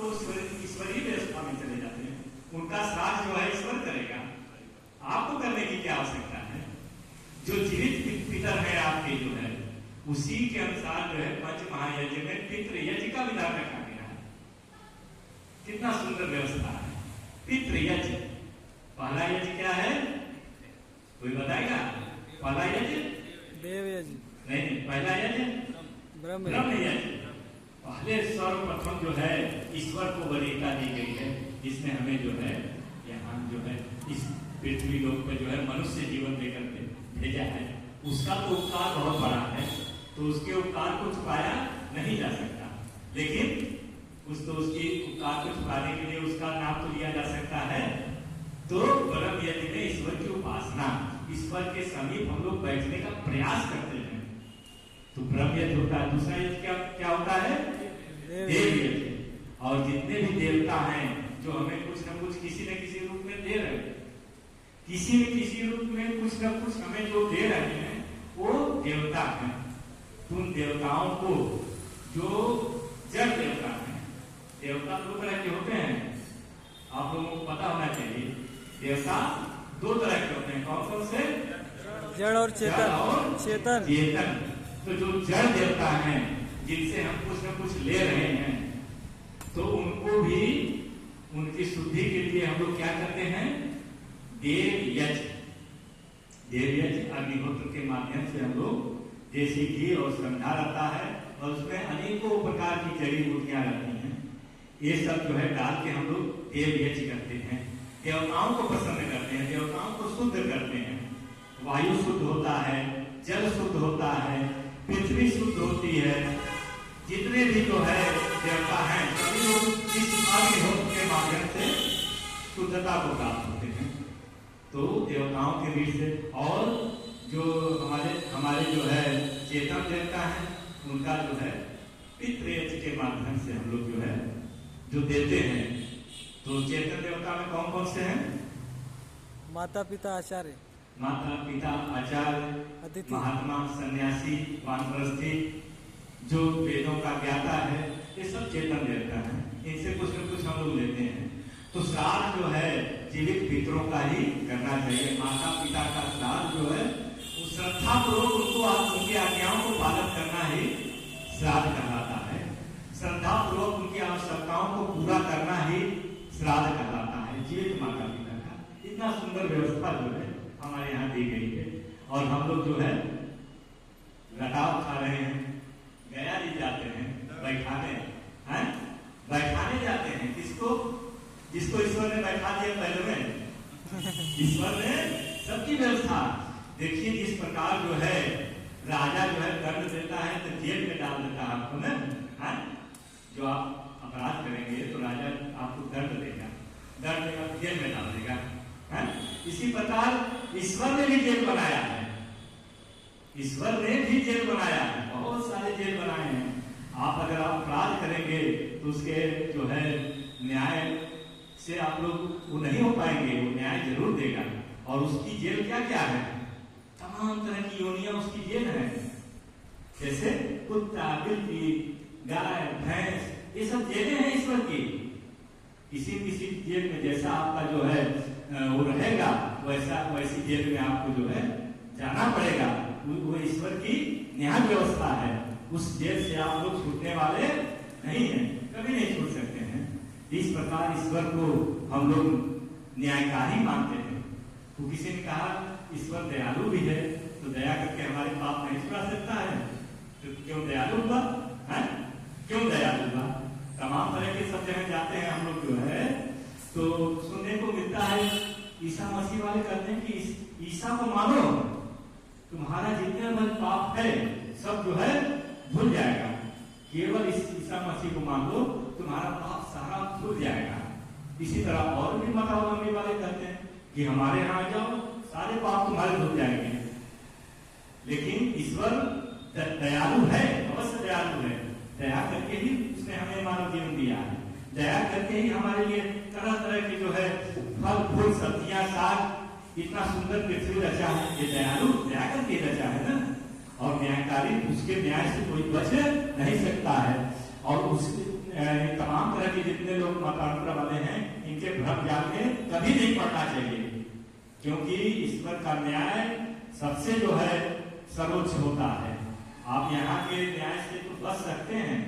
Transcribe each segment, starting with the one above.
तो ईश्वरीय व्यवस्था में चले जाते हैं, उनका श्राद्ध जो है ईश्वर करेगा, आपको करने की क्या आवश्यकता है? जो जीवित पितर है आपके जो है उसी के अनुसार जो है पंच महायज्ञ में पितृ यज्ञ का विधान रखा गया है। कितना सुंदर व्यवस्था है। पितृ यज्ञ, पहला यज्ञ क्या है कोई बताएगा? पहला यज्ञ देव यज्ञ नहीं, पहला यज्ञ ब्रह्म यज्ञ। पहले सर्वप्रथम जो है ईश्वर को वरीयता दी गई है, जिसने हमें जो है यहाँ जो है इस पृथ्वी लोक पे जो है मनुष्य जीवन लेकर के भेजा है। उसका तो उपकार बहुत बड़ा है, तो उसके उपकार को छुपाया नहीं जा सकता, लेकिन उसकी उपकार को छुपाने के लिए उसका नाम तो लिया जा सकता है। तो ब्रह्म यज्ञ में ईश्वर की उपासना, ईश्वर के समीप हम लोग बैठने का प्रयास करते हैं, तो ब्रह्म यज्ञ होता है। दूसरा यज्ञ क्या होता है? देव यज्ञ। और जितने भी देवता हैं जो हमें कुछ न कुछ किसी न किसी रूप में दे रहे हैं, किसी न किसी रूप में कुछ न कुछ हमें जो दे रहे हैं वो देवता हैं। उन देवताओं को जो जड़ देवता हैं, देवता दो तरह के होते हैं, आप लोगों को पता होना चाहिए। देवता दो तरह के होते हैं, कौन कौन से? जड़ और चेतन। चेतन। तो जो जड़ देवता हैं जिनसे हम कुछ न कुछ ले रहे हैं, तो उनको भी उनकी शुद्धि के लिए हम लोग क्या करते हैं? देव यज्ञ। देव यज्ञ अग्निहोत्र के माध्यम से हम लोग, जैसे घी और श्रद्धा रहता है और उसमें अनेकों प्रकार की जड़ी बूटियां रहती हैं, ये सब जो है डाल के हम लोग देव यज्ञ करते हैं। देवताओं को प्रसन्न करते हैं, देवताओं को शुद्ध करते हैं। वायु शुद्ध होता है, जल शुद्ध होता है, पृथ्वी शुद्ध होती है। जितने भी जो है देवता हैं सभी लोग इस अग्निहोत्र के माध्यम से शुद्धता को प्राप्त होते हैं। तो देवताओं के बीच से, और जो हमारे जो है चेतन देवता है उनका जो है पितृयज्ञ के माध्यम से हम लोग जो है जो देते हैं। तो चेतन देवता में कौन कौन से हैं? माता पिता आचार्य, माता पिता आचार्य, महात्मा, सन्यासी, वानप्रस्थी, जो वेदों का ज्ञाता है, ये सब चेतन देवता है। इनसे कुछ न कुछ हम लोग लेते हैं। तो श्राद्ध जो है जीवित पितरों का ही करना चाहिए। माता पिता का श्राद्ध जो है श्रद्धा पूर्वक उनको उनकी आज्ञाओं को पालन करना ही श्राद्ध कहलाता है। श्रद्धा पूर्वक उनकी आवश्यकताओं को पूरा करना ही श्राद्ध कहलाता है जीवित माता पिता का। इतना सुंदर व्यवस्था जो है हमारे यहाँ दी गई है। और हम लोग जो है लटाव खा रहे हैं, गया जी जाते हैं बैठाने, हैं बैठाने जाते हैं। किसको? जिसको ईश्वर ने बैठा दिया पहले में। ईश्वर ने सबकी व्यवस्था, देखिए जिस प्रकार जो है राजा जो है दंड देता है तो जेल में डाल देता है आपको ना। जो आप अपराध करेंगे तो राजा आपको दंड देगा, दंड देगा जेल में डाल देगा। इसी प्रकार ईश्वर ने भी जेल बनाया है, ईश्वर ने भी जेल बनाया है, बहुत सारे जेल बनाए हैं। आप अगर आप अपराध करेंगे तो उसके जो है न्याय से आप लोग वो नहीं हो पाएंगे, वो न्याय जरूर देगा। और उसकी जेल क्या क्या है? तमाम तरह की योनियां उसकी जेल है, जैसे कुत्ता, बिल्ली, गाय, भैंस, ये सब जेलें हैं ईश्वर की। किसी किसी जेल में जैसा आपका जो है वो रहेगा, वैसी जेल में आपको जो है जाना पड़ेगा। वो ईश्वर की न्याय व्यवस्था है। उस जेल से आप लोग छूटने वाले नहीं हैं, कभी नहीं छूट सकते हैं। इस प्रकार ईश्वर को हम लोग न्यायकारी मानते हैं। तो किसी ने कहा ईश्वर दयालु भी है, तो दया करके हमारे पाप नहीं छुड़ा सकता है, तो क्यों दयालु हुआ? क्यों दयालु हुआ? तमाम तरह के सब जगह जाते हैं हम लोग जो है, तो सुनने को मिलता है ईसा मसीह वाले कहते हैं कि ईसा को मानो, तुम्हारा जितने मन पाप है सब जो है धुल जाएगा। केवल इस ईसा मसीह को मान लो, तुम्हारा पाप सारा धुल जाएगा। इसी तरह और भी मतावलंबी वाले कहते हैं कि हमारे यहाँ जाओ, सारे पाप तुम्हारे धुल जाएंगे। लेकिन ईश्वर दयालु है, अवश्य दयालु है। दया करके ही उसने हमें मानव जीवन दिया है। दया करके ही हमारे लिए तरह तरह के जो है फल फूल सब्जियां साग इतना सुंदर पृथ्वी रचा है। ये दयालु दया करके रचा है ना। और न्यायकारी उसके न्याय से कोई बच नहीं सकता है। और उसके तमाम तरह के जितने लोग मतांतर वाले हैं इनके भ्रम जाल में कभी नहीं पड़ना चाहिए, क्योंकि ईश्वर का न्याय सबसे जो है सर्वोच्च होता है। आप यहाँ के न्याय से तो बच सकते हैं,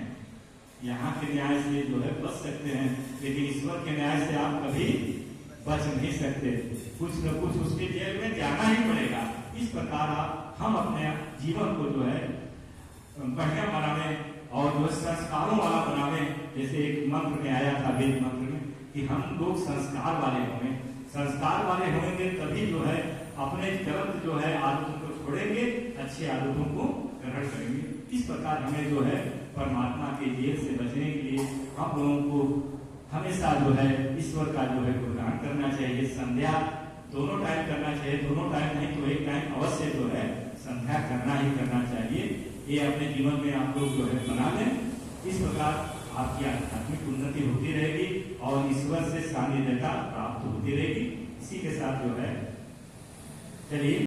यहाँ के न्याय से जो है बच सकते हैं, लेकिन ईश्वर के न्याय से आप कभी बच नहीं सकते, कुछ न कुछ उसके जेल में जाना ही पड़ेगा। इस प्रकार हम अपने जीवन को जो है बढ़िया बनावे और जो संस्कारों वाला बनावे। जैसे एक मंत्र में आया था वेद मंत्र में कि हम लोग संस्कार वाले होंगे, संस्कार वाले होंगे तभी जो है अपने गलत जो है आदतों को छोड़ेंगे, अच्छी आदतों को ग्रहण करेंगे। इस प्रकार हमें जो है परमात्मा के जेल से बचने के लिए हम लोगों को हमेशा जो है ईश्वर का जो है गुणगान करना चाहिए। संध्या दोनों टाइम करना चाहिए, दोनों टाइम नहीं तो एक टाइम अवश्य जो है संध्या करना ही करना चाहिए। ये अपने जीवन में आप लोग जो है बना लें। इस प्रकार आपकी आध्यात्मिक उन्नति होती रहेगी और ईश्वर से सानिध्यता प्राप्त होती रहेगी। इसी के साथ जो है चलिए